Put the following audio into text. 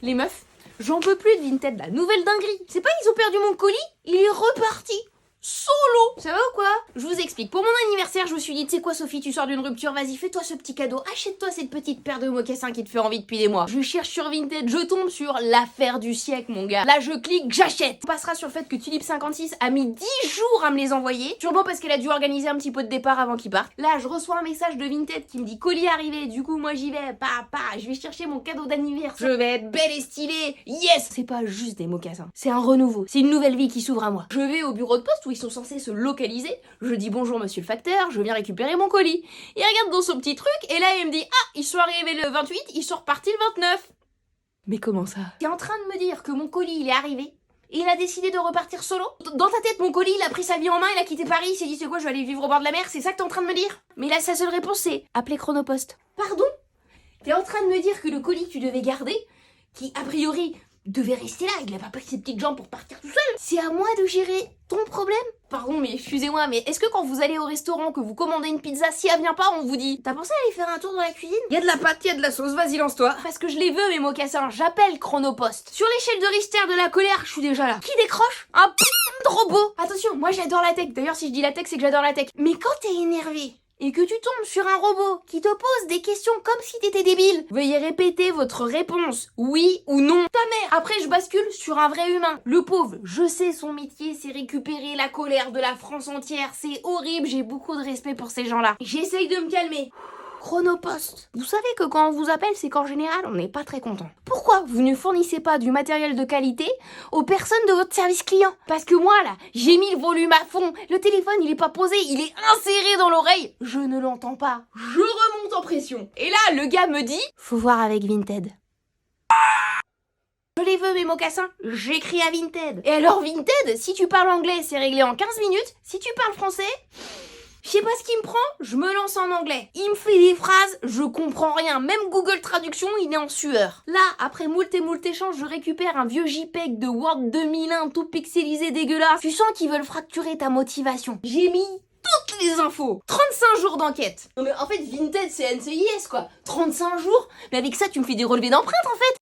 Les meufs, j'en peux plus de Vinted, la nouvelle dinguerie. C'est pas ils ont perdu mon colis, il est reparti. Solo. Ça va ou quoi? Je vous explique. Pour mon anniversaire, je me suis dit, tu sais quoi Sophie, tu sors d'une rupture, vas-y, fais-toi ce petit cadeau, achète-toi cette petite paire de mocassins qui te fait envie depuis des mois. Je cherche sur Vinted, je tombe sur l'affaire du siècle, mon gars. Là, je clique, j'achète. On passera sur le fait que Tulip56 a mis 10 jours à me les envoyer, sûrement parce qu'elle a dû organiser un petit pot de départ avant qu'ils partent. Là, je reçois un message de Vinted qui me dit colis arrivé, du coup, moi j'y vais, je vais chercher mon cadeau d'anniversaire. Je vais être belle et stylée, yes. C'est pas juste des mocassins, c'est un renouveau, c'est une nouvelle vie qui s'ouvre à moi. Je vais au bureau de poste où ils sont censés se localiser, je dis bonjour monsieur le facteur, je viens récupérer mon colis. Il regarde dans son petit truc et là il me dit ah, ils sont arrivés le 28, ils sont repartis le 29. Mais comment ça? T'es en train de me dire que mon colis il est arrivé et il a décidé de repartir solo? Dans ta tête mon colis il a pris sa vie en main, il a quitté Paris, il s'est dit c'est quoi, je vais aller vivre au bord de la mer, c'est ça que t'es en train de me dire? Mais là sa seule réponse c'est appeler Chronopost. Pardon? T'es en train de me dire que le colis que tu devais garder, qui a priori devait rester là, il a pas pris ses petites jambes pour partir tout seul. C'est à moi de gérer ton problème? Pardon, mais excusez-moi, mais est-ce que quand vous allez au restaurant, que vous commandez une pizza, si elle vient pas, on vous dit t'as pensé à aller faire un tour dans la cuisine? Y a de la pâte, y a de la sauce, vas-y lance-toi. Parce que je les veux mes mocassins, j'appelle Chronopost. Sur l'échelle de Richter de la colère, je suis déjà là. Qui décroche? Un putain de robot. Attention, moi j'adore la tech, d'ailleurs si je dis la tech c'est que j'adore la tech. Mais quand t'es énervé et que tu tombes sur un robot qui te pose des questions comme si t'étais débile, veuillez répéter votre réponse, oui ou non. Ta mère. Après je bascule sur un vrai humain. Le pauvre, je sais son métier c'est récupérer la colère de la France entière, c'est horrible, j'ai beaucoup de respect pour ces gens-là. J'essaye de me calmer. Chronopost. Vous savez que quand on vous appelle, c'est qu'en général, on n'est pas très content. Pourquoi vous ne fournissez pas du matériel de qualité aux personnes de votre service client? Parce que moi, là, j'ai mis le volume à fond, le téléphone, il est pas posé, il est inséré dans l'oreille, je ne l'entends pas. Je remonte en pression. Et là, le gars me dit, faut voir avec Vinted. Je les veux mes mocassins, j'écris à Vinted. Et alors Vinted, si tu parles anglais, c'est réglé en 15 minutes, si tu parles français... Je sais pas ce qui me prend, je me lance en anglais. Il me fait des phrases, je comprends rien. Même Google Traduction, il est en sueur. Là, après moult échanges, je récupère un vieux JPEG de Word 2001 tout pixelisé dégueulasse. Tu sens qu'ils veulent fracturer ta motivation. J'ai mis toutes les infos. 35 jours d'enquête. Non mais en fait, Vinted, c'est NCIS quoi. 35 jours? Mais avec ça, tu me fais des relevés d'empreintes en fait.